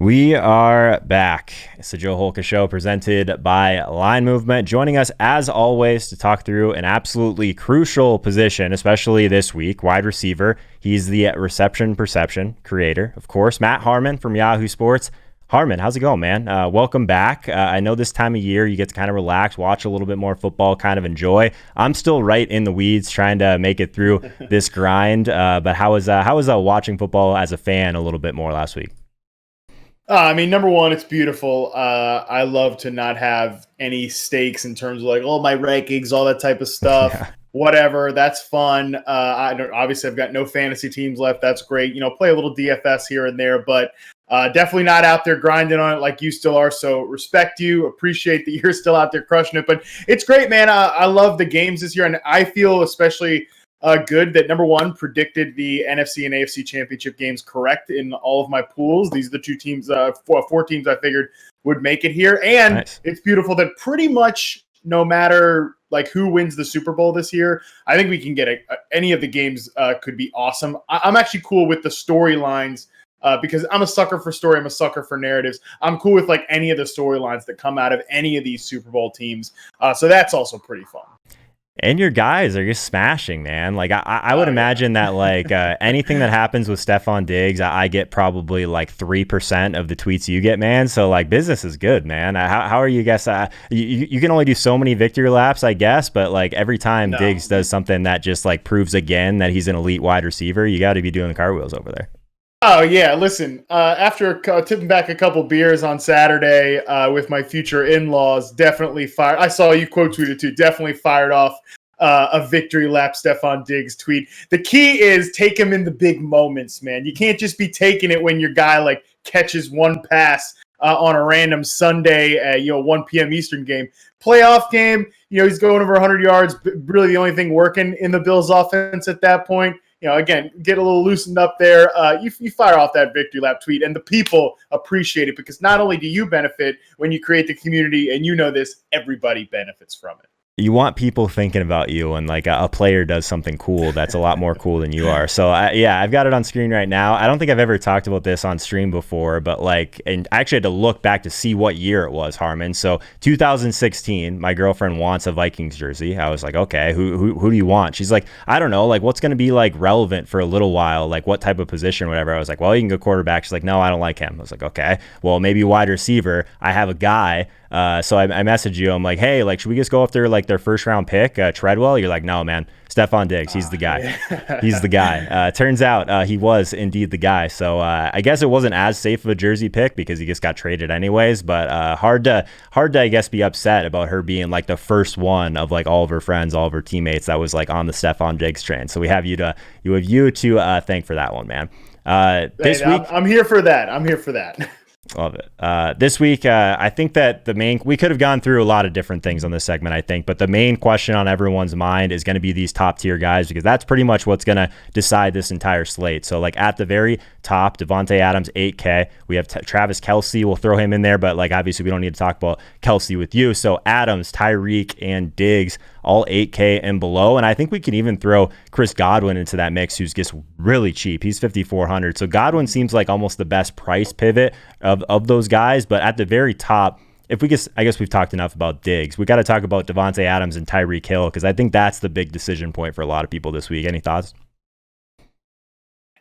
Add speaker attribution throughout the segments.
Speaker 1: We are back. It's the Joe Holka Show presented by Line Movement. Joining us, as always, to talk through an absolutely crucial position, especially this week, wide receiver. He's the reception perception creator, of course, Matt Harmon from Yahoo Sports. Harmon, how's it going, man? Welcome back. I know this time of year you get to kind of relax, watch a little bit more football, kind of enjoy. I'm still right in the weeds trying to make it through this grind. But how was watching football as a fan a little bit more last week?
Speaker 2: Number one, it's beautiful. I love to not have any stakes in terms of like, my rankings, all that type of stuff.
Speaker 1: Yeah.
Speaker 2: Whatever, that's fun. Obviously, I've got no fantasy teams left. That's great. Play a little DFS here and there, but definitely not out there grinding on it like you still are. So respect you, appreciate that you're still out there crushing it. But it's great, man. I love the games this year, and I feel especially good that number one predicted the NFC and AFC championship games correct in all of my pools. These are the two teams, four teams I figured would make it here. And nice. It's beautiful that pretty much no matter like who wins the Super Bowl this year, I think we can get any of the games could be awesome. I'm actually cool with the storylines because I'm a sucker for story. I'm a sucker for narratives. I'm cool with like any of the storylines that come out of any of these Super Bowl teams. So that's also pretty fun.
Speaker 1: And your guys are just smashing, man. Like I would imagine that like anything that happens with Stefon Diggs, I get probably like 3% of the tweets you get, man. So like business is good, man. How are you guys? You can only do so many victory laps, I guess, but like every time Diggs does something that just like proves again that he's an elite wide receiver, you got to be doing the cartwheels over there.
Speaker 2: Oh, yeah. Listen, after tipping back a couple beers on Saturday with my future in-laws, definitely fired. I saw you quote tweeted too. Definitely fired off a victory lap Stefon Diggs tweet. The key is take him in the big moments, man. You can't just be taking it when your guy like catches one pass on a random Sunday, 1 p.m. Eastern game. Playoff game, he's going over 100 yards. Really the only thing working in the Bills offense at that point. Again, get a little loosened up there. You fire off that victory lap tweet, and the people appreciate it because not only do you benefit when you create the community, and this, everybody benefits from it.
Speaker 1: You want people thinking about you when like a player does something cool that's a lot more cool than you are. So I've got it on screen right now. I don't think I've ever talked about this on stream before, but and I actually had to look back to see what year it was, Harmon. So 2016, my girlfriend wants a Vikings jersey. I was like, okay, who do you want? She's like, I don't know, like what's going to be like relevant for a little while, like what type of position, whatever. I was like, well, you can go quarterback. She's like, no, I don't like him. I was like, okay, well, maybe wide receiver. I have a guy. So I messaged you. I'm like, hey, like, should we just go after like their first round pick, Treadwell? You're like, no, man, Stefon Diggs. He's the guy. Yeah. He's the guy. Turns out he was indeed the guy. So I guess it wasn't as safe of a jersey pick because he just got traded anyways. But hard to I guess be upset about her being like the first one of like all of her friends, all of her teammates that was like on the Stefon Diggs train. So we have you to thank for that one, man. This week,
Speaker 2: I'm here for that.
Speaker 1: Love it. This week, I think that we could have gone through a lot of different things on this segment, I think, but the main question on everyone's mind is going to be these top tier guys because that's pretty much what's going to decide this entire slate. So like at the very top, Devante Adams, 8K. We have Travis Kelce. We'll throw him in there, but like obviously we don't need to talk about Kelce with you. So Adams, Tyreek, and Diggs, all 8K and below. And I think we can even throw Chris Godwin into that mix, who's just really cheap. He's 5,400. So Godwin seems like almost the best price pivot of those guys. But at the very top, I guess we've talked enough about Diggs. We got to talk about Devante Adams and Tyreek Hill because I think that's the big decision point for a lot of people this week. Any thoughts?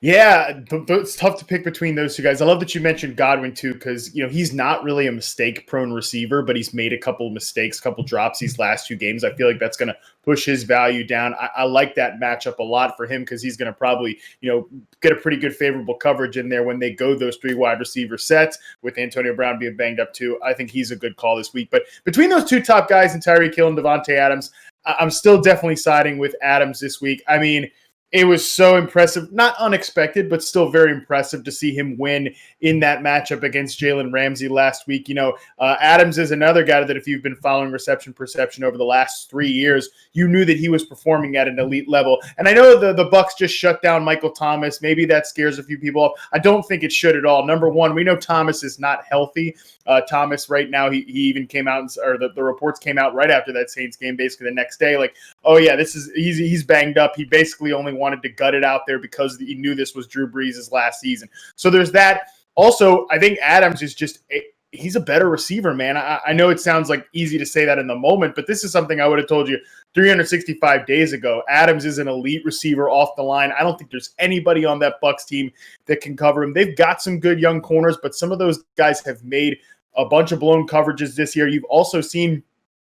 Speaker 2: Yeah, it's tough to pick between those two guys. I love that you mentioned Godwin too, because he's not really a mistake-prone receiver, but he's made a couple of mistakes, couple drops these last two games. I feel like that's going to push his value down. I like that matchup a lot for him because he's going to probably get a pretty good favorable coverage in there when they go those three wide receiver sets with Antonio Brown being banged up too. I think he's a good call this week. But between those two top guys and Tyreek Hill and Devante Adams, I'm still definitely siding with Adams this week. I mean, it was so impressive, not unexpected, but still very impressive to see him win in that matchup against Jalen Ramsey last week. Adams is another guy that if you've been following reception perception over the last 3 years, you knew that he was performing at an elite level. And I know the Bucs just shut down Michael Thomas. Maybe that scares a few people off. I don't think it should at all. Number one, we know Thomas is not healthy. Thomas right now, he even came out, or the reports came out right after that Saints game, basically the next day, like, oh yeah, he's banged up. He basically only wanted to gut it out there because he knew this was Drew Brees' last season. So there's that. Also, I think Adams is he's a better receiver, man. I know it sounds like easy to say that in the moment, but this is something I would have told you 365 days ago. Adams is an elite receiver off the line. I don't think there's anybody on that Bucs team that can cover him. They've got some good young corners, but some of those guys have made a bunch of blown coverages this year. You've also seen,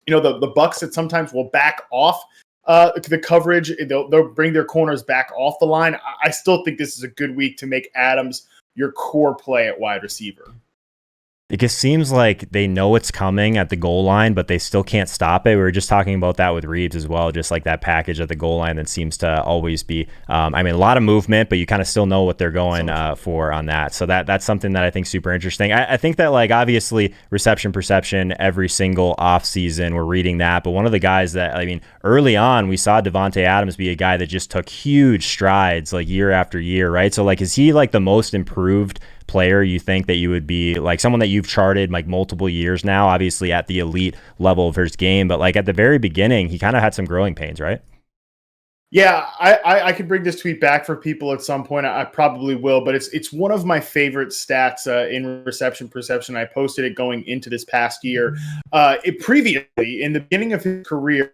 Speaker 2: the Bucs that sometimes will back off the coverage. They'll bring their corners back off the line. I still think this is a good week to make Adams your core play at wide receiver.
Speaker 1: It just seems like they know it's coming at the goal line, but they still can't stop it. We were just talking about that with Reeves as well, just like that package at the goal line that seems to always be, a lot of movement, but you kind of still know what they're going for on that. So that's something that I think is super interesting. I think that, like, obviously reception perception every single offseason, we're reading that, but one of the guys that, early on we saw Devante Adams be a guy that just took huge strides like year after year, right? So like, is he like the most improved player you think that you would be, like someone that you've charted like multiple years now, obviously at the elite level of his game, but like at the very beginning he kind of had some growing pains, right?
Speaker 2: Yeah, I could bring this tweet back for people at some point. I probably will, but it's one of my favorite stats in reception perception. I posted it going into this past year. Previously, in the beginning of his career,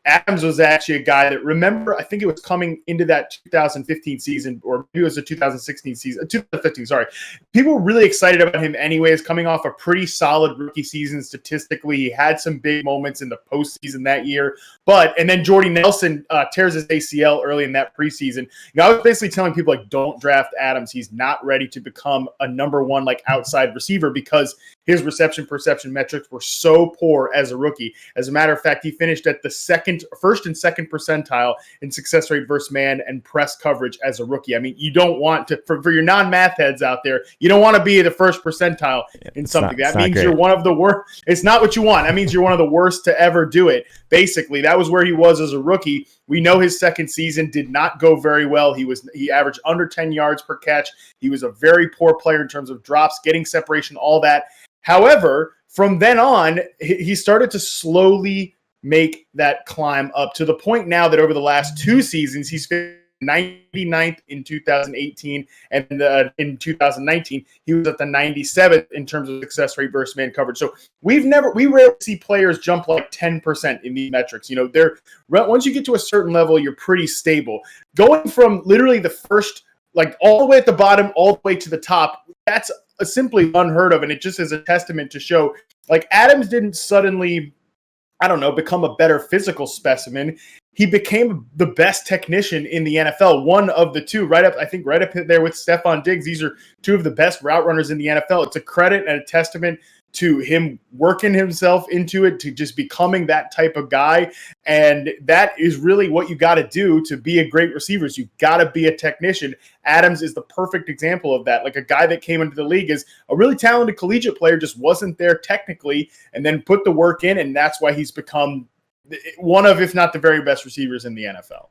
Speaker 2: Adams was actually a guy that, remember, I think it was coming into that 2015 season, or maybe it was the 2016 season, 2015, sorry. People were really excited about him anyways, coming off a pretty solid rookie season statistically. He had some big moments in the postseason that year. And then Jordy Nelson tears his ACL early in that preseason. I was basically telling people, like, don't draft Adams. He's not ready to become a number one, like, outside receiver because his reception perception metrics were so poor as a rookie. As a matter of fact, he finished at the first and second percentile in success rate versus man and press coverage as a rookie. You don't want to, for your non-math heads out there, you don't want to be the first percentile in something. That means you're one of the worst. It's not what you want. That means you're one of the worst to ever do it. Basically, that was where he was as a rookie. We know his second season did not go very well. He averaged under 10 yards per catch. He was a very poor player in terms of drops, getting separation, all that. However, from then on, he started to slowly make that climb up to the point now that over the last two seasons, he's 99th in 2018, and in 2019, he was at the 97th in terms of success rate versus man coverage. So we rarely see players jump like 10% in these metrics. Once you get to a certain level, you're pretty stable. Going from literally the first, like all the way at the bottom, all the way to the top, that's simply unheard of, and it just is a testament to show, like, Adams didn't suddenly, become a better physical specimen. He became the best technician in the NFL, one of the two, right up there with Stephon Diggs. These are two of the best route runners in the NFL. It's a credit and a testament to him working himself into it, to just becoming that type of guy. And that is really what you got to do to be a great receiver. You got to be a technician. Adams is the perfect example of that. Like, a guy that came into the league as a really talented collegiate player, just wasn't there technically, and then put the work in. And that's why he's become one of, if not the very best receivers in the NFL.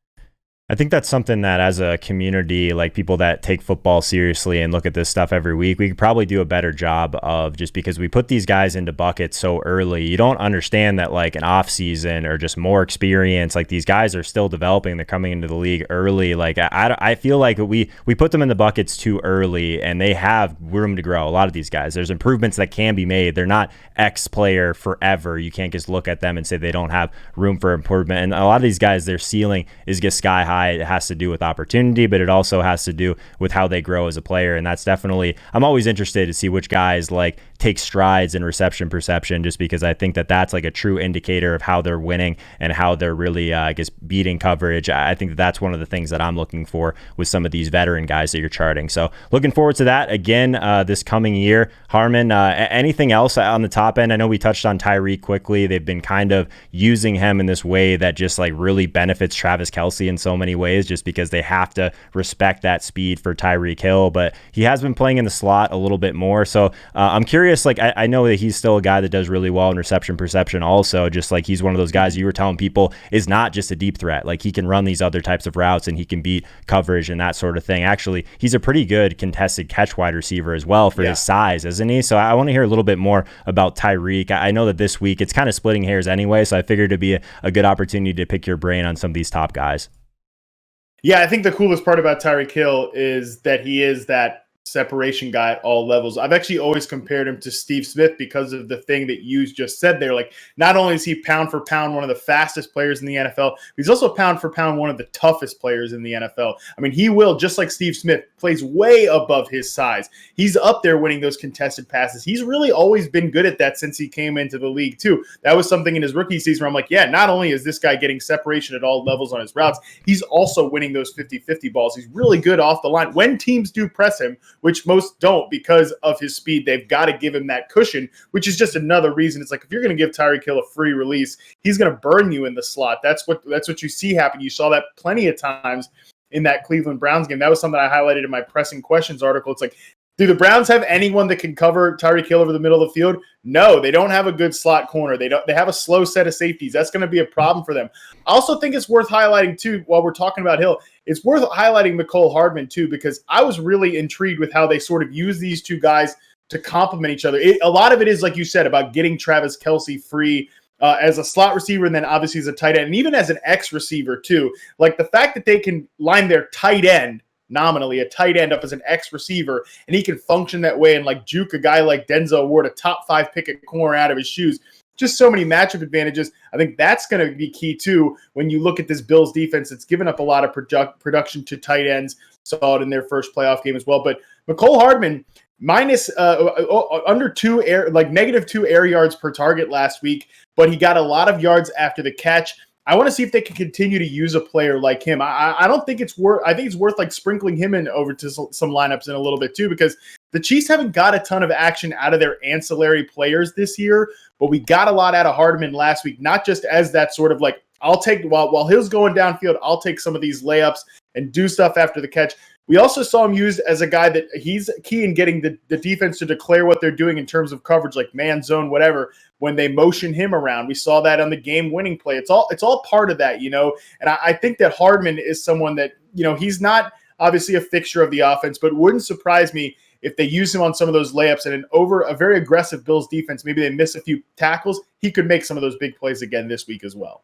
Speaker 1: I think that's something that, as a community, like people that take football seriously and look at this stuff every week, we could probably do a better job of, just because we put these guys into buckets so early. You don't understand that, like, an off season or just more experience, like, these guys are still developing. They're coming into the league early. Like, I feel like we put them in the buckets too early, and they have room to grow. A lot of these guys, there's improvements that can be made. They're not X player forever. You can't just look at them and say they don't have room for improvement. And a lot of these guys, their ceiling is just sky high. It has to do with opportunity, but it also has to do with how they grow as a player. And that's definitely, I'm always interested to see which guys like take strides in reception perception, just because I think that that's like a true indicator of how they're winning and how they're really, beating coverage. I think that that's one of the things that I'm looking for with some of these veteran guys that you're charting. So looking forward to that again this coming year. Harmon, anything else on the top end? I know we touched on Tyreek quickly. They've been kind of using him in this way that just like really benefits Travis Kelce in so many ways, just because they have to respect that speed for Tyreek Hill, but he has been playing in the slot a little bit more. So I'm curious, like I know that he's still a guy that does really well in reception perception also, just like he's one of those guys you were telling people is not just a deep threat. Like, he can run these other types of routes and he can beat coverage and that sort of thing. Actually, he's a pretty good contested catch wide receiver as well for his size, isn't he? So I want to hear a little bit more about Tyreek. I know that this week it's kind of splitting hairs anyway, so I figured it'd be a good opportunity to pick your brain on some of these top guys.
Speaker 2: Yeah, I think the coolest part about Tyreek Hill is that he is that separation guy at all levels. I've actually always compared him to Steve Smith because of the thing that you just said there. Like, not only is he pound for pound one of the fastest players in the NFL, he's also pound for pound one of the toughest players in the NFL. I mean, he will, just like Steve Smith, plays way above his size. He's up there winning those contested passes. He's really always been good at that since he came into the league too. That was something in his rookie season where I'm like, yeah, not only is this guy getting separation at all levels on his routes, he's also winning those 50-50 balls. He's really good off the line. When teams do press him, which most don't because of his speed, they've got to give him that cushion, which is just another reason. It's like, if you're going to give Tyreek Hill a free release, he's going to burn you in the slot. That's what you see happen. You saw that plenty of times in that Cleveland Browns game. That was something I highlighted in my pressing questions article. It's like, do the Browns have anyone that can cover Tyreek Hill over the middle of the field? No, they don't have a good slot corner. They have a slow set of safeties. That's going to be a problem for them. I also think it's worth highlighting too, while we're talking about Hill, it's worth highlighting Mecole Hardman too, because I was really intrigued with how they sort of use these two guys to complement each other. A lot of it is, like you said, about getting Travis Kelce free as a slot receiver, and then obviously as a tight end, and even as an X receiver too. Like, the fact that they can line their tight end, nominally a tight end, up as an X receiver, and he can function that way and like juke a guy like Denzel Ward, a top 5 pick at corner, out of his shoes. Just so many matchup advantages. I think that's going to be key too when you look at this Bills defense. It's given up a lot of production to tight ends. Saw it in their first playoff game as well. But Mecole Hardman minus under -2 air yards per target last week, but he got a lot of yards after the catch. I want to see if they can continue to use a player like him. I don't think it's worth. I think it's worth like sprinkling him in over to some lineups in a little bit too, because the Chiefs haven't got a ton of action out of their ancillary players this year, but we got a lot out of Hardman last week. Not just as that sort of like, I'll take while Hill's going downfield, I'll take some of these layups and do stuff after the catch. We also saw him used as a guy that he's key in getting the defense to declare what they're doing in terms of coverage, like man, zone, whatever, when they motion him around. We saw that on the game-winning play. It's all part of that, And I think that Hardman is someone that, he's not obviously a fixture of the offense, but it wouldn't surprise me if they use him on some of those layups and over a very aggressive Bills defense, maybe they miss a few tackles, he could make some of those big plays again this week as well.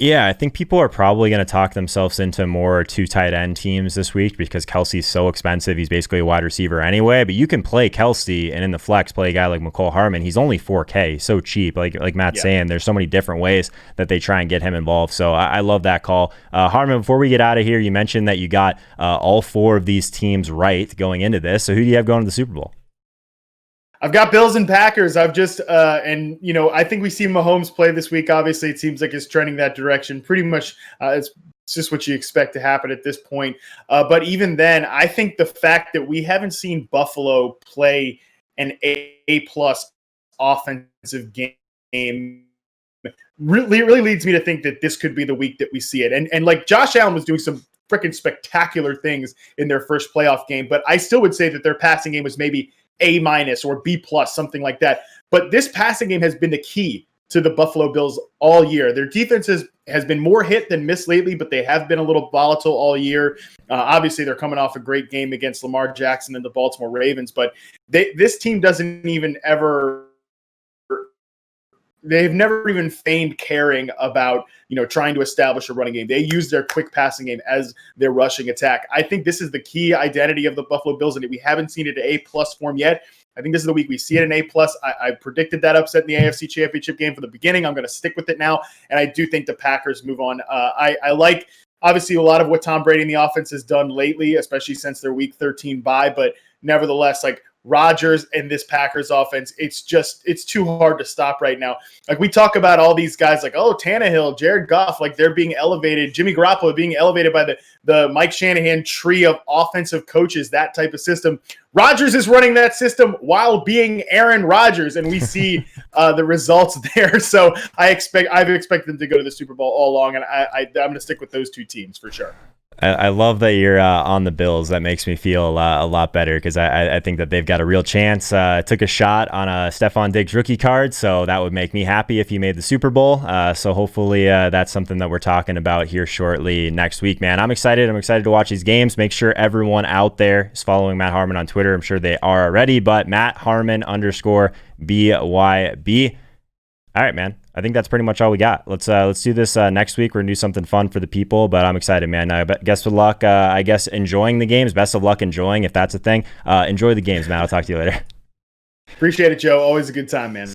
Speaker 1: Yeah, I think people are probably going to talk themselves into more 2 tight end teams this week because Kelce's so expensive. He's basically a wide receiver anyway, but you can play Kelce and in the flex play a guy like Mecole Hardman. He's only $4K, he's so cheap. Like Matt's saying, there's so many different ways that they try and get him involved. So I love that call. Harmon, before we get out of here, you mentioned that you got all 4 of these teams right going into this. So who do you have going to the Super Bowl?
Speaker 2: I've got Bills and Packers. I've just, I think we see Mahomes play this week. Obviously, it seems like it's trending that direction. Pretty much, it's just what you expect to happen at this point. But even then, I think the fact that we haven't seen Buffalo play an A-plus offensive game really leads me to think that this could be the week that we see it. And like Josh Allen was doing some freaking spectacular things in their first playoff game, but I still would say that their passing game was maybe A- or B+, something like that. But this passing game has been the key to the Buffalo Bills all year. Their defense has been more hit than miss lately, but they have been a little volatile all year. Obviously, they're coming off a great game against Lamar Jackson and the Baltimore Ravens, but this team doesn't even ever – they've never even feigned caring about, trying to establish a running game. They use their quick passing game as their rushing attack. I think this is the key identity of the Buffalo Bills, and we haven't seen it at A+ form yet. I think this is the week we see it in A+. I predicted that upset in the AFC Championship game from the beginning. I'm going to stick with it now, and I do think the Packers move on. I like, obviously, a lot of what Tom Brady and the offense has done lately, especially since their Week 13 bye, but nevertheless, like, Rodgers and this Packers offense, it's too hard to stop right now. Like, we talk about all these guys like, oh, Tannehill, Jared Goff, like they're being elevated, Jimmy Garoppolo being elevated by the Mike Shanahan tree of offensive coaches, that type of system. Rodgers is running that system while being Aaron Rodgers, and we see the results there. So I've expected them to go to the Super Bowl all along, and I'm going to stick with those 2 teams for sure.
Speaker 1: I love that you're on the Bills. That makes me feel a lot better because I think that they've got a real chance. Took a shot on a Stephon Diggs rookie card, so that would make me happy if he made the Super Bowl. So hopefully that's something that we're talking about here shortly next week, man. I'm excited. I'm excited to watch these games. Make sure everyone out there is following Matt Harmon on Twitter. I'm sure they are already, but Matt Harmon _BYB. All right, man. I think that's pretty much all we got. Let's do this next week. We're gonna do something fun for the people, but I'm excited, man. Best of luck. I guess enjoying the games. Best of luck enjoying, if that's a thing. Enjoy the games, man. I'll talk to you later.
Speaker 2: Appreciate it, Joe. Always a good time, man.